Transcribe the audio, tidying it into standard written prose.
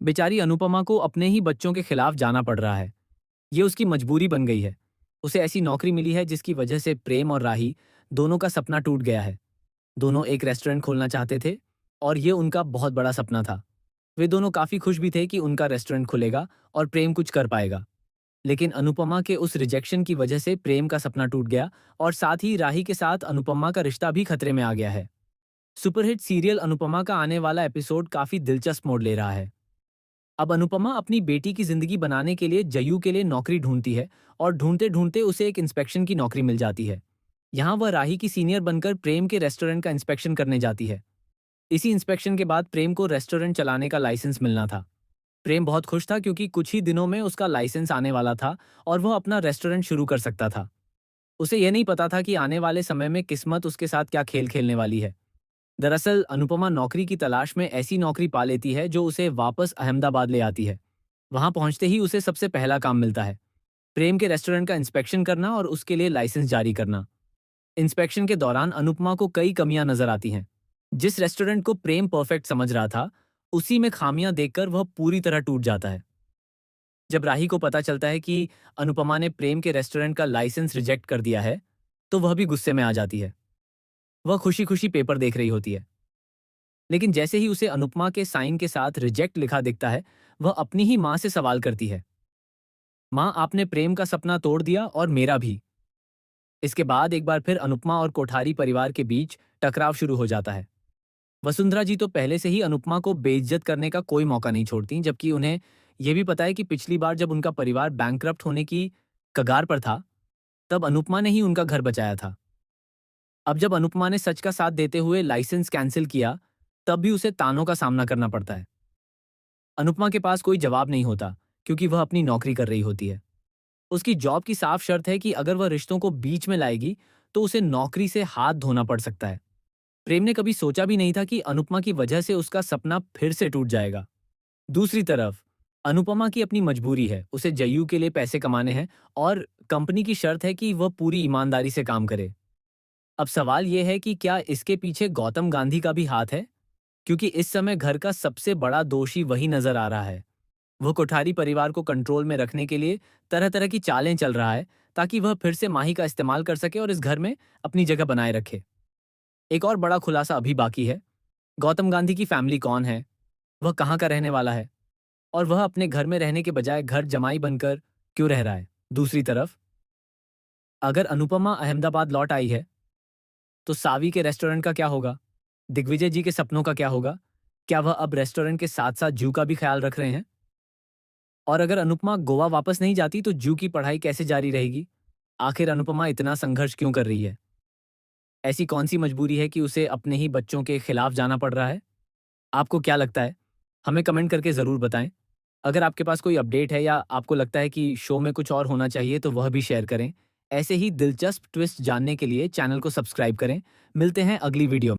बेचारी अनुपमा को अपने ही बच्चों के खिलाफ जाना पड़ रहा है। ये उसकी मजबूरी बन गई है। उसे ऐसी नौकरी मिली है जिसकी वजह से प्रेम और राही दोनों का सपना टूट गया है। दोनों एक रेस्टोरेंट खोलना चाहते थे और ये उनका बहुत बड़ा सपना था। वे दोनों काफी खुश भी थे कि उनका रेस्टोरेंट खुलेगा और प्रेम कुछ कर पाएगा। लेकिन अनुपमा के उस रिजेक्शन की वजह से प्रेम का सपना टूट गया और साथ ही राही के साथ अनुपमा का रिश्ता भी खतरे में आ गया है। सुपरहिट सीरियल अनुपमा का आने वाला एपिसोड काफी दिलचस्प मोड़ ले रहा है। अब अनुपमा अपनी बेटी की जिंदगी बनाने के लिए जयू के लिए नौकरी ढूंढती है और ढूंढते ढूंढते उसे एक इंस्पेक्शन की नौकरी मिल जाती है। यहाँ वह राही की सीनियर बनकर प्रेम के रेस्टोरेंट का इंस्पेक्शन करने जाती है। इसी इंस्पेक्शन के बाद प्रेम को रेस्टोरेंट चलाने का लाइसेंस मिलना था। प्रेम बहुत खुश था क्योंकि कुछ ही दिनों में उसका लाइसेंस आने वाला था और वह अपना रेस्टोरेंट शुरू कर सकता था। उसे यह नहीं पता था कि आने वाले समय में किस्मत उसके साथ क्या खेल खेलने वाली है। दरअसल अनुपमा नौकरी की तलाश में ऐसी नौकरी पा लेती है जो उसे वापस अहमदाबाद ले आती है। वहां पहुंचते ही उसे सबसे पहला काम मिलता है प्रेम के रेस्टोरेंट का इंस्पेक्शन करना और उसके लिए लाइसेंस जारी करना। इंस्पेक्शन के दौरान अनुपमा को कई कमियां नजर आती हैं। जिस रेस्टोरेंट को प्रेम परफेक्ट समझ रहा था, उसी में खामियां देखकर वह पूरी तरह टूट जाता है। जब राही को पता चलता है कि अनुपमा ने प्रेम के रेस्टोरेंट का लाइसेंस रिजेक्ट कर दिया है, तो वह भी गुस्से में आ जाती है। वह खुशी खुशी पेपर देख रही होती है। लेकिन जैसे ही उसे अनुपमा के साइन के साथ रिजेक्ट लिखा दिखता है, वह अपनी ही माँ से सवाल करती है, माँ आपने प्रेम का सपना तोड़ दिया और मेरा भी। इसके बाद एक बार फिर अनुपमा और कोठारी परिवार के बीच टकराव शुरू हो जाता है। वसुंधरा जी तो पहले से ही अनुपमा को बेइज्जत करने का कोई मौका नहीं छोड़ती, जबकि उन्हें यह भी पता है कि पिछली बार जब उनका परिवार बैंकरप्ट होने की कगार पर था, तब अनुपमा ने ही उनका घर बचाया था। अब जब अनुपमा ने सच का साथ देते हुए लाइसेंस कैंसिल किया, तब भी उसे तानों का सामना करना पड़ता है। अनुपमा के पास कोई जवाब नहीं होता क्योंकि वह अपनी नौकरी कर रही होती है। उसकी जॉब की साफ शर्त है कि अगर वह रिश्तों को बीच में लाएगी तो उसे नौकरी से हाथ धोना पड़ सकता है। प्रेम ने कभी सोचा भी नहीं था कि अनुपमा की वजह से उसका सपना फिर से टूट जाएगा। दूसरी तरफ अनुपमा की अपनी मजबूरी है, उसे जयू के लिए पैसे कमाने हैं और कंपनी की शर्त है कि वह पूरी ईमानदारी से काम करे। अब सवाल यह है कि क्या इसके पीछे गौतम गांधी का भी हाथ है, क्योंकि इस समय घर का सबसे बड़ा दोषी वही नजर आ रहा है। वह कोठारी परिवार को कंट्रोल में रखने के लिए तरह तरह की चालें चल रहा है ताकि वह फिर से माही का इस्तेमाल कर सके और इस घर में अपनी जगह बनाए रखे। एक और बड़ा खुलासा अभी बाकी है। गौतम गांधी की फैमिली कौन है, वह कहाँ का रहने वाला है और वह अपने घर में रहने के बजाय घर जमाई बनकर क्यों रह रहा है। दूसरी तरफ अगर अनुपमा अहमदाबाद लौट आई है तो सावी के रेस्टोरेंट का क्या होगा, दिग्विजय जी के सपनों का क्या होगा। क्या वह अब रेस्टोरेंट के साथ साथ जू का भी ख्याल रख रहे हैं? और अगर अनुपमा गोवा वापस नहीं जाती तो जू की पढ़ाई कैसे जारी रहेगी? आखिर अनुपमा इतना संघर्ष क्यों कर रही है? ऐसी कौन सी मजबूरी है कि उसे अपने ही बच्चों के खिलाफ जाना पड़ रहा है? आपको क्या लगता है? हमें कमेंट करके ज़रूर बताएं। अगर आपके पास कोई अपडेट है या आपको लगता है कि शो में कुछ और होना चाहिए तो वह भी शेयर करें। ऐसे ही दिलचस्प ट्विस्ट जानने के लिए चैनल को सब्सक्राइब करें। मिलते हैं अगली वीडियो में।